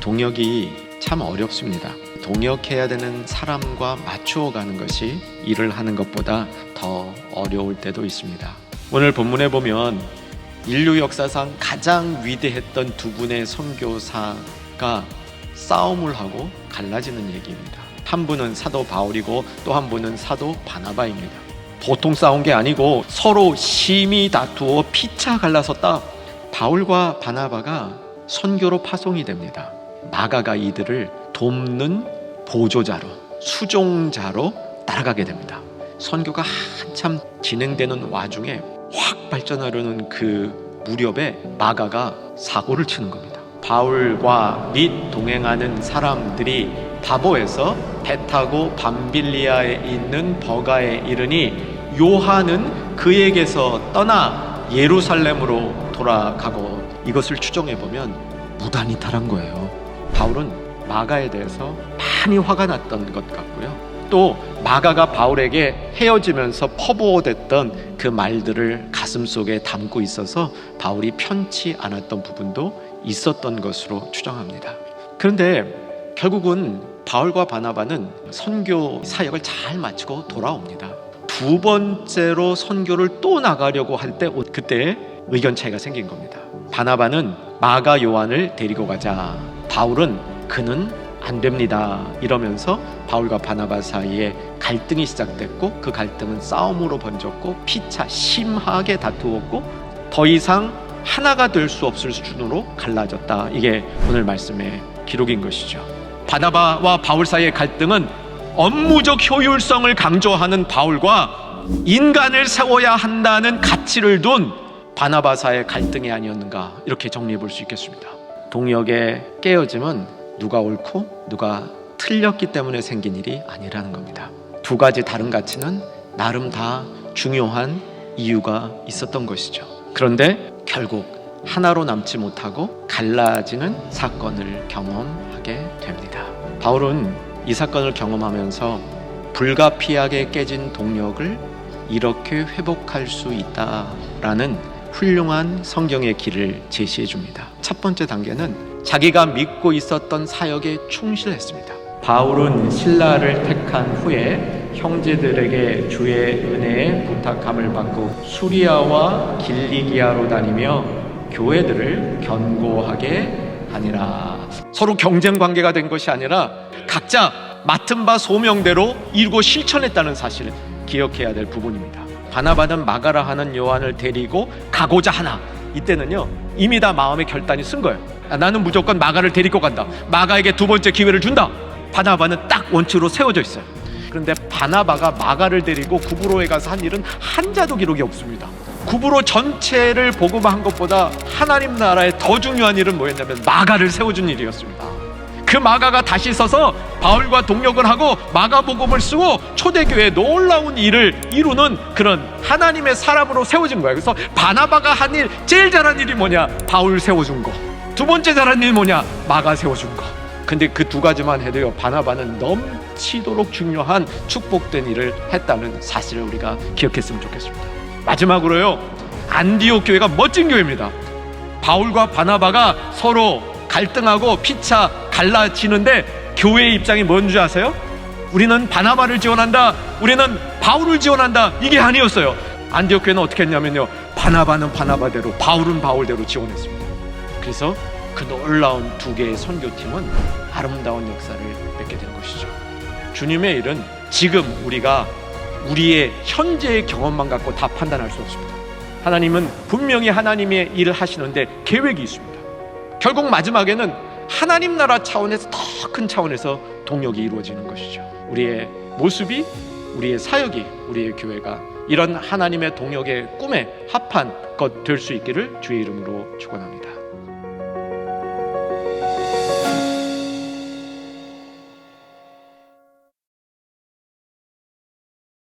동역이 참 어렵습니다. 동역해야 되는 사람과 맞추어 가는 것이 일을 하는 것보다 더 어려울 때도 있습니다. 오늘 본문에 보면 인류 역사상 가장 위대했던 두 분의 선교사가 싸움을 하고 갈라지는 얘기입니다. 한 분은 사도 바울이고 또 한 분은 사도 바나바입니다. 보통 싸운 게 아니고 서로 심히 다투어 피차 갈라섰다. 바울과 바나바가 선교로 파송이 됩니다. 마가가 이들을 돕는 보조자로, 수종자로 따라가게 됩니다. 선교가 한참 진행되는 와중에 확 발전하려는 그 무렵에 마가가 사고를 치는 겁니다. 바울과 및 동행하는 사람들이 바보에서 배 타고 밤빌리아에 있는 버가에 이르니 요한은 그에게서 떠나 예루살렘으로 돌아가고, 이것을 추정해보면 무단히 탈한 거예요. 바울은 마가에 대해서 많이 화가 났던 것 같고요, 또 마가가 바울에게 헤어지면서 퍼부어댔던 그 말들을 가슴속에 담고 있어서 바울이 편치 않았던 부분도 있었던 것으로 추정합니다. 그런데 결국은 바울과 바나바는 선교 사역을 잘 마치고 돌아옵니다. 두 번째로 선교를 또 나가려고 할 때 그때 의견 차이가 생긴 겁니다. 바나바는 마가 요한을 데리고 가자, 바울은 그는 안 됩니다 이러면서 바울과 바나바 사이에 갈등이 시작됐고, 그 갈등은 싸움으로 번졌고 피차 심하게 다투었고 더 이상 하나가 될 수 없을 수준으로 갈라졌다. 이게 오늘 말씀의 기록인 것이죠. 바나바와 바울 사이의 갈등은 업무적 효율성을 강조하는 바울과 인간을 세워야 한다는 가치를 둔 바나바사의 갈등이 아니었는가, 이렇게 정리해 볼 수 있겠습니다. 동역의 깨어짐은 누가 옳고 누가 틀렸기 때문에 생긴 일이 아니라는 겁니다. 두 가지 다른 가치는 나름 다 중요한 이유가 있었던 것이죠. 그런데 결국 하나로 남지 못하고 갈라지는 사건을 경험하게 됩니다. 바울은 이 사건을 경험하면서 불가피하게 깨진 동역을 이렇게 회복할 수 있다라는 훌륭한 성경의 길을 제시해 줍니다. 첫 번째 단계는 자기가 믿고 있었던 사역에 충실했습니다. 바울은 신라를 택한 후에 형제들에게 주의 은혜에 부탁함을 받고 수리아와 길리기아로 다니며 교회들을 견고하게 하니라. 서로 경쟁 관계가 된 것이 아니라 각자 맡은 바 소명대로 이루고 실천했다는 사실을 기억해야 될 부분입니다. 바나바는 마가라 하는 요한을 데리고 가고자 하나, 이때는요 이미 다 마음의 결단이 쓴 거예요. 나는 무조건 마가를 데리고 간다, 마가에게 두 번째 기회를 준다. 바나바는 딱 원칙으로 세워져 있어요. 그런데 바나바가 마가를 데리고 구브로에 가서 한 일은 한자도 기록이 없습니다. 구브로 전체를 복음화한 것보다 하나님 나라에 더 중요한 일은 뭐였냐면 마가를 세워준 일이었습니다. 그 마가가 다시 서서 바울과 동역을 하고 마가복음을 쓰고 초대교회에 놀라운 일을 이루는 그런 하나님의 사람으로 세워진 거예요. 그래서 바나바가 한 일, 제일 잘한 일이 뭐냐? 바울 세워준 거. 두 번째 잘한 일이 뭐냐? 마가 세워준 거. 근데 그 두 가지만 해도요, 바나바는 넘치도록 중요한 축복된 일을 했다는 사실을 우리가 기억했으면 좋겠습니다. 마지막으로요, 안디옥 교회가 멋진 교회입니다. 바울과 바나바가 서로 갈등하고 피차 갈라지는데 교회의 입장이 뭔지 아세요? 우리는 바나바를 지원한다, 우리는 바울을 지원한다, 이게 아니었어요. 안디옥 교회는 어떻게 했냐면요, 바나바는 바나바대로, 바울은 바울대로 지원했습니다. 그래서 그 놀라운 두 개의 선교팀은 아름다운 역사를 맺게 된 것이죠. 주님의 일은 지금 우리가 우리의 현재의 경험만 갖고 다 판단할 수 없습니다. 하나님은 분명히 하나님의 일을 하시는데 계획이 있습니다. 결국 마지막에는 하나님 나라 차원에서 더 큰 차원에서 동역이 이루어지는 것이죠. 우리의 모습이, 우리의 사역이, 우리의 교회가 이런 하나님의 동역의 꿈에 합한 것 될 수 있기를 주의 이름으로 축원합니다.